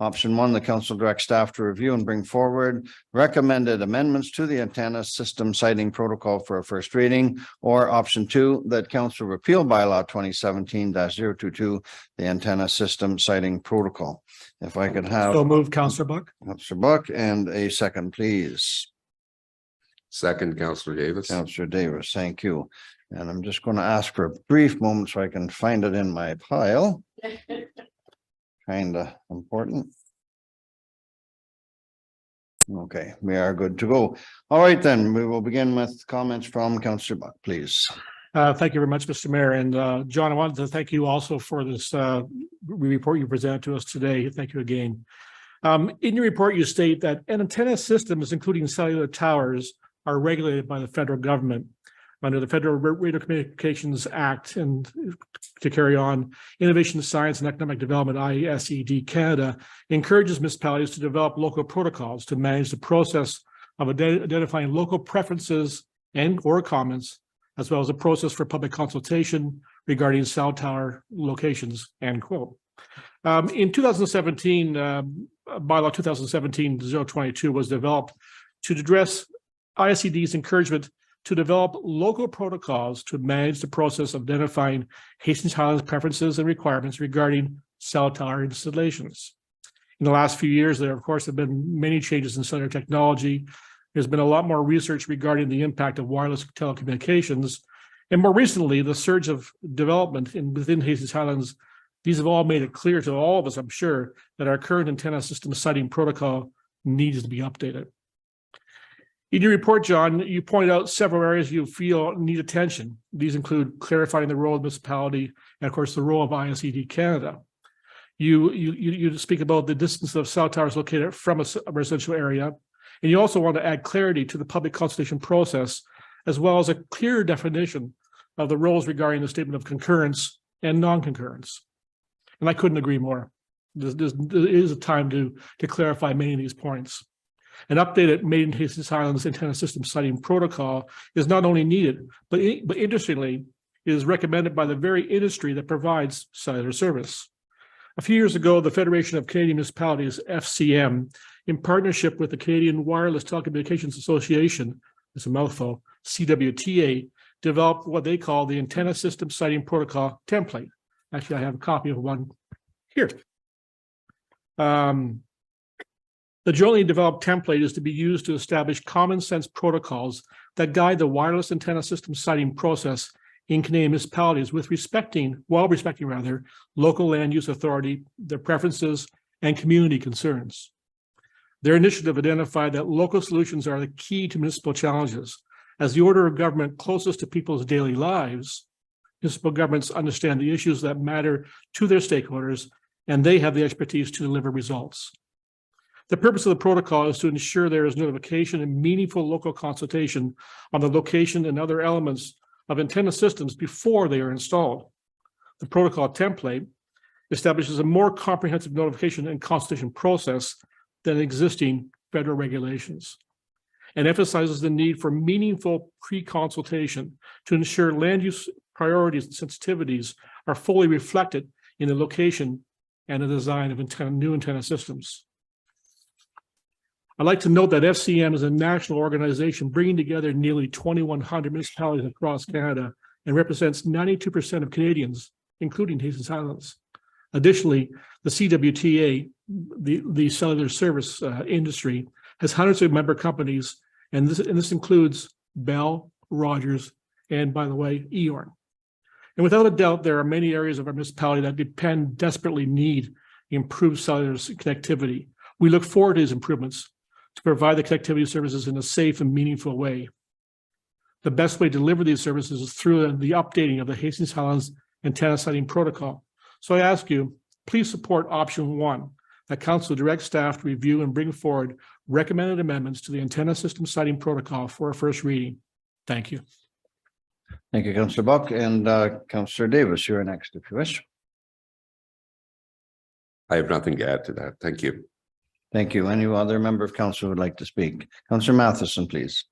Option 1, the council directs staff to review and bring forward recommended amendments to the antenna system siting protocol for a first reading. Or option 2, that council repeal bylaw 2017-022, the antenna system siting protocol. If I could have. So moved, Councillor Buck. Councillor Buck, and a second, please. Second, Councillor Davis. Councillor Davis, thank you. And I'm just going to ask for a brief moment so I can find it in my pile. Kind of important. Okay, we are good to go. All right, then we will begin with comments from Councillor Buck, please. Thank you very much, Mr. Mayor. And John, I wanted to thank you also for this report you presented to us today. Thank you again. In your report, you state that antenna systems, including cellular towers, are regulated by the federal government under the Federal Radio Communications Act, and to carry on, Innovation, Science and Economic Development, ISED Canada, encourages municipalities to develop local protocols to manage the process of identifying local preferences and or comments, as well as a process for public consultation regarding cell tower locations, end quote. In 2017, bylaw 2017-022 was developed to address ISED's encouragement to develop local protocols to manage the process of identifying Hastings Highlands preferences and requirements regarding cell tower installations. In the last few years, there, of course, have been many changes in cellular technology. There's been a lot more research regarding the impact of wireless telecommunications. And more recently, the surge of development within Hastings Highlands, these have all made it clear to all of us, I'm sure, that our current antenna system siting protocol needs to be updated. In your report, John, you pointed out several areas you feel need attention. These include clarifying the role of municipality and, of course, the role of ISED Canada. You speak about the distance of cell towers located from a residential area, and you also want to add clarity to the public consultation process, as well as a clear definition of the roles regarding the statement of concurrence and non-concurrence. And I couldn't agree more. There is a time to clarify many of these points. An updated Made in Hastings Highlands antenna system siting protocol is not only needed, but interestingly, is recommended by the very industry that provides cellular service. A few years ago, the Federation of Canadian Municipalities, FCM, in partnership with the Canadian Wireless Telecommunications Association, it's a mouthful, CWTA, developed what they call the Antenna System Siting Protocol template. Actually, I have a copy of one here. The jointly developed template is to be used to establish common sense protocols that guide the wireless antenna system siting process in Canadian municipalities while respecting local land use authority, their preferences, and community concerns. Their initiative identified that local solutions are the key to municipal challenges. As the order of government closest to people's daily lives, municipal governments understand the issues that matter to their stakeholders, and they have the expertise to deliver results. The purpose of the protocol is to ensure there is notification and meaningful local consultation on the location and other elements of antenna systems before they are installed. The protocol template establishes a more comprehensive notification and consultation process than existing federal regulations, and emphasizes the need for meaningful pre-consultation to ensure land use priorities and sensitivities are fully reflected in the location and the design of new antenna systems. I'd like to note that FCM is a national organization bringing together nearly 2,100 municipalities across Canada and represents 92% of Canadians, including Hastings Highlands. Additionally, the CWTA, the cellular service industry, has hundreds of member companies, and this includes Bell, Rogers, and, by the way, Eorn. And without a doubt, there are many areas of our municipality that desperately need improved cellular connectivity. We look forward to these improvements to provide the connectivity services in a safe and meaningful way. The best way to deliver these services is through the updating of the Hastings Highlands antenna siting protocol. So I ask you, please support option 1, that council direct staff to review and bring forward recommended amendments to the antenna system siting protocol for a first reading. Thank you. Thank you, Councillor Buck, and Councillor Davis, you're next if you wish. I have nothing to add to that. Thank you. Thank you. Any other member of council would like to speak? Councillor Matheson, please.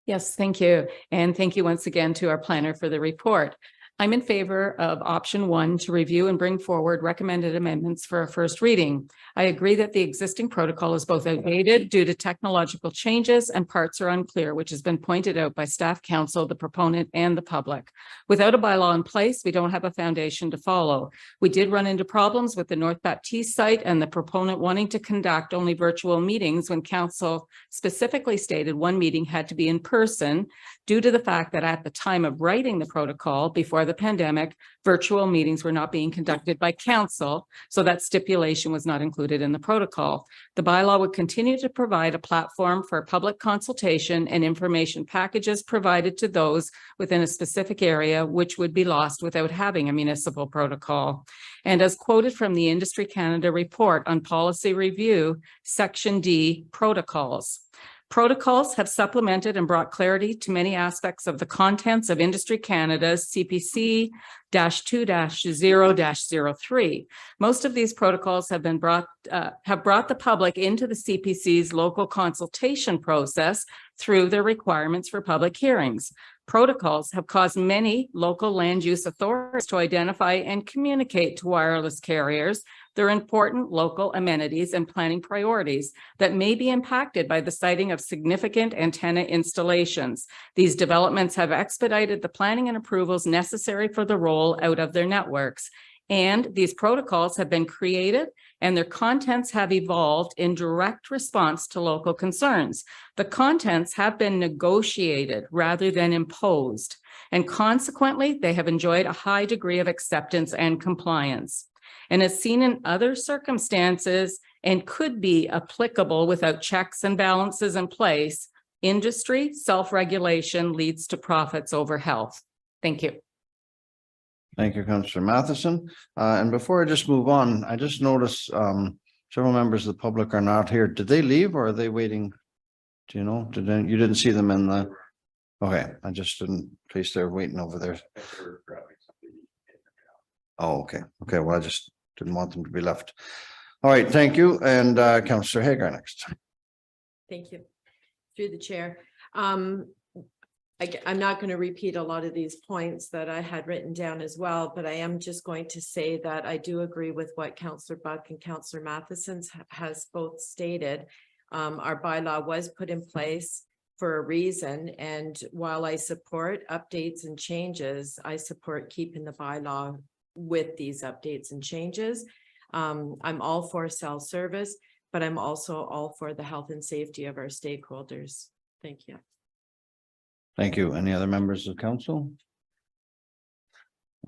Yes, thank you. And thank you once again to our planner for the report. I'm in favor of option 1 to review and bring forward recommended amendments for a first reading. I agree that the existing protocol is both outdated due to technological changes and parts are unclear, which has been pointed out by staff council, the proponent, and the public. Without a bylaw in place, we don't have a foundation to follow. We did run into problems with the North Baptiste site and the proponent wanting to conduct only virtual meetings when council specifically stated one meeting had to be in person due to the fact that at the time of writing the protocol before the pandemic, virtual meetings were not being conducted by council, so that stipulation was not included in the protocol. The bylaw would continue to provide a platform for public consultation and information packages provided to those within a specific area, which would be lost without having a municipal protocol. And as quoted from the Industry Canada report on policy review, Section D, protocols. Protocols have supplemented and brought clarity to many aspects of the contents of Industry Canada's CPC-2-0-03. Most of these protocols have brought the public into the CPC's local consultation process through their requirements for public hearings. Protocols have caused many local land use authorities to identify and communicate to wireless carriers their important local amenities and planning priorities that may be impacted by the siting of significant antenna installations. These developments have expedited the planning and approvals necessary for the roll out of their networks. And these protocols have been created and their contents have evolved in direct response to local concerns. The contents have been negotiated rather than imposed, and consequently, they have enjoyed a high degree of acceptance and compliance. And as seen in other circumstances and could be applicable without checks and balances in place, industry self-regulation leads to profits over health. Thank you. Thank you, Councillor Matheson. And before I just move on, I just noticed several members of the public are not here. Did they leave or are they waiting? Do you know? You didn't see them in the... Okay, I just didn't place they're waiting over there. Oh, okay. Okay, well, I just didn't want them to be left. All right, thank you. And Councillor Hagar next. Thank you. Through the chair. I'm not going to repeat a lot of these points that I had written down as well, but I am just going to say that I do agree with what Councillor Buck and Councillor Matheson has both stated. Our bylaw was put in place for a reason, and while I support updates and changes, I support keeping the bylaw with these updates and changes. I'm all for cell service, but I'm also all for the health and safety of our stakeholders. Thank you. Thank you. Any other members of council?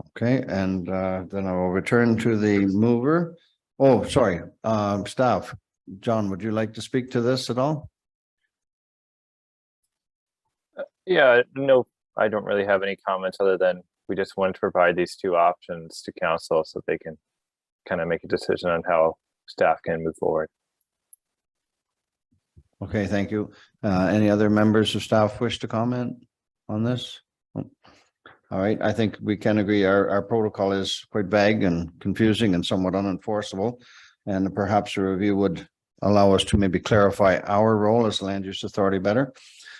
Okay, and then I will return to the mover. Oh, sorry, staff. John, would you like to speak to this at all? Yeah, no, I don't really have any comments other than we just wanted to provide these two options to council so they can kind of make a decision on how staff can move forward. Okay, thank you. Any other members of staff wish to comment on this? All right, I think we can agree our protocol is quite vague and confusing and somewhat unenforceable. And perhaps a review would allow us to maybe clarify our role as land use authority better.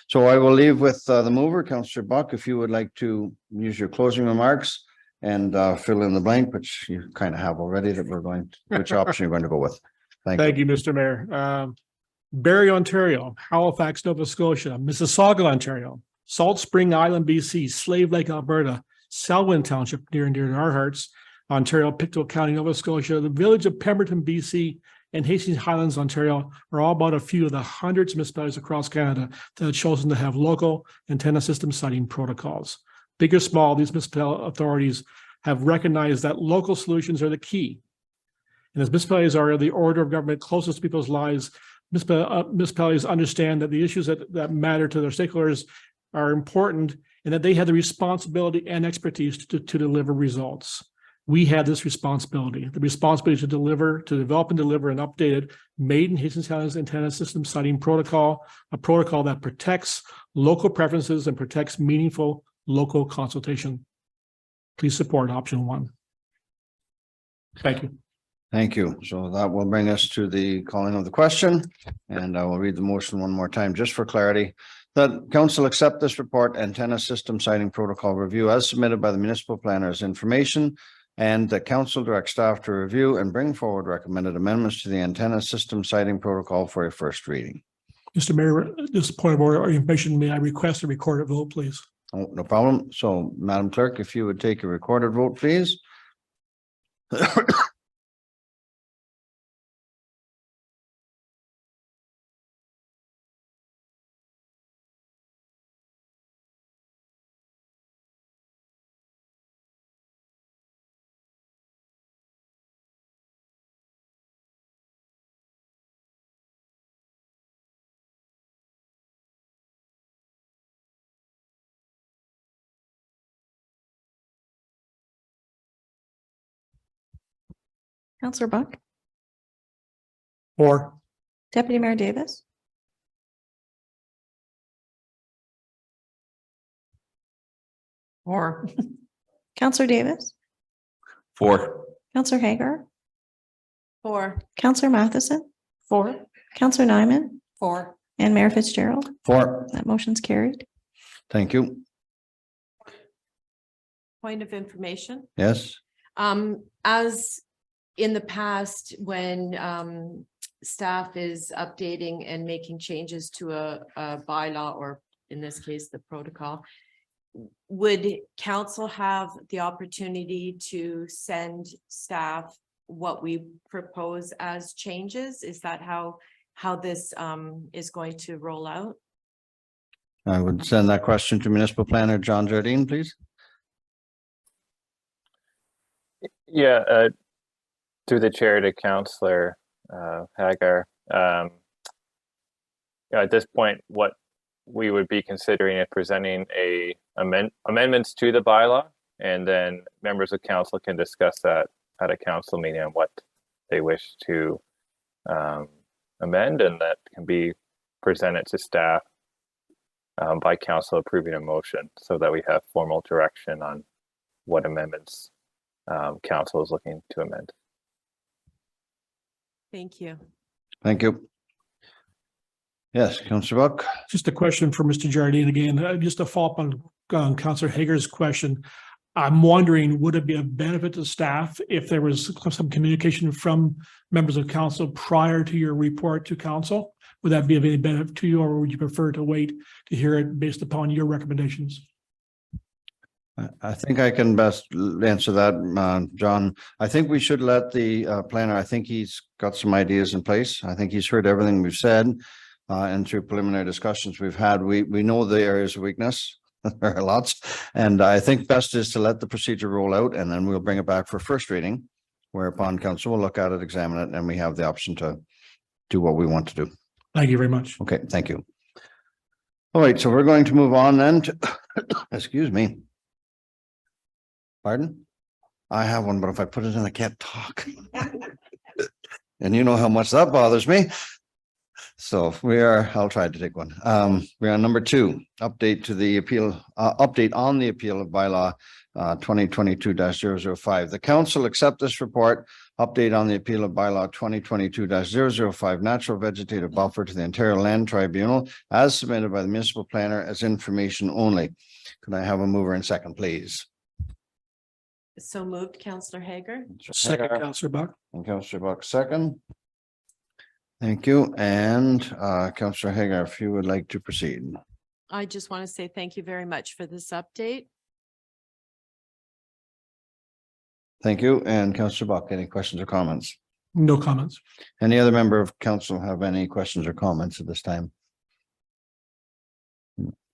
So I will leave with the mover, Councillor Buck, if you would like to use your closing remarks and fill in the blank, which you kind of have already, that we're going to, which option you're going to go with. Thank you, Mr. Mayor. Barrie, Ontario, Halifax, Nova Scotia, Mississauga, Ontario, Salt Spring Island, BC, Slave Lake, Alberta, Selwyn Township, near and dear to our hearts, Ontario, Pictou County, Nova Scotia, the village of Pemberton, BC, and Hastings Highlands, Ontario, are all about a few of the hundreds of municipalities across Canada that have chosen to have local antenna system siting protocols. Big or small, these municipal authorities have recognized that local solutions are the key. And as municipalities are the order of government closest to people's lives, municipalities understand that the issues that matter to their stakeholders are important and that they have the responsibility and expertise to deliver results. We have this responsibility, the responsibility to develop and deliver an updated made in Hastings Highlands antenna system siting protocol, a protocol that protects local preferences and protects meaningful local consultation. Please support option 1. Thank you. Thank you. So that will bring us to the calling of the question, and I will read the motion one more time just for clarity. that council accept this report, antenna system siting protocol review as submitted by the municipal planner as information, and that council direct staff to review and bring forward recommended amendments to the antenna system siting protocol for a first reading. Mr. Mayor, this point of order or information, may I request a recorded vote, please? Oh, no problem. So, Madam Clerk, if you would take a recorded vote, please. Counselor Buck, Or Deputy Mayor Davis, Or Counselor Davis, 4. Counselor Hagar, 4. Counselor Matheson, 4. Counselor Nyman, 4. and Mayor Fitzgerald. 4. That motion's carried. Thank you. Point of information. Yes. As in the past, when staff is updating and making changes to a bylaw, or in this case, the protocol, would council have the opportunity to send staff what we propose as changes? Is that how this is going to roll out? I would send that question to Municipal Planner John Jardine, please. Yeah, through the chair to Councillor Hagar. At this point, what we would be considering is presenting amendments to the bylaw, and then members of council can discuss that at a council meeting on what they wish to amend, and that can be presented to staff by council approving a motion, so that we have formal direction on what amendments council is looking to amend. Thank you. Thank you. Yes, Councillor Buck. just a question for Mr. Jardine again, just to follow up on Councillor Hager's question. I'm wondering, would it be a benefit to staff if there was some communication from members of council prior to your report to council? Would that be of any benefit to you, or would you prefer to wait to hear it based upon your recommendations? I think I can best answer that, John. I think we should let the planner, I think he's got some ideas in place. I think he's heard everything we've said. And through preliminary discussions we've had, we know the areas of weakness. There are lots. And I think best is to let the procedure roll out, and then we'll bring it back for first reading, whereupon council will look at it, examine it, and we have the option to do what we want to do. Thank you very much. Okay, thank you. All right, so we're going to move on then to, excuse me. Pardon? I have one, but if I put it in, I can't talk. And you know how much that bothers me. So I'll try to take one. We're on number 2, update to the appeal, update on the appeal of bylaw 2022-005. The council accept this report, update on the appeal of bylaw 2022-005, natural vegetative buffer to the Ontario Land Tribunal as submitted by the municipal planner as information only. Could I have a mover and second, please? So moved, Councillor Hager. Second, Councillor Buck. And Councillor Buck, second. Thank you. And Councillor Hagar, if you would like to proceed. I just want to say thank you very much for this update. Thank you. And Councillor Buck, any questions or comments? No comments. Any other member of council have any questions or comments at this time?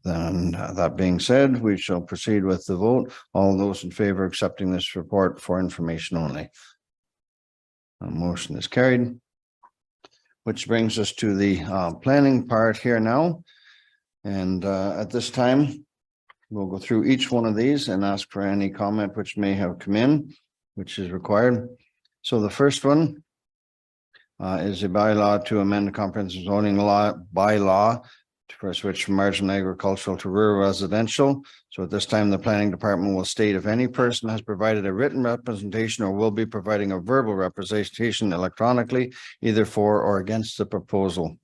Then that being said, we shall proceed with the vote. All those in favor of accepting this report for information only. Motion is carried. Which brings us to the planning part here now. And at this time, we'll go through each one of these and ask for any comment which may have come in, which is required. So the first one is a bylaw to amend the comprehensive zoning law bylaw for a switch from marginal agricultural to rural residential. So at this time, the planning department will state if any person has provided a written representation or will be providing a verbal representation electronically, either for or against the proposal.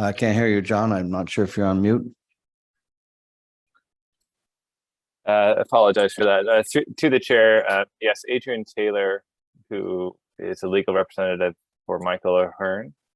I can't hear you, John. I'm not sure if you're on mute. Apologize for that. To the chair, yes, Adrian Taylor, who is a legal representative for Michael Ahern,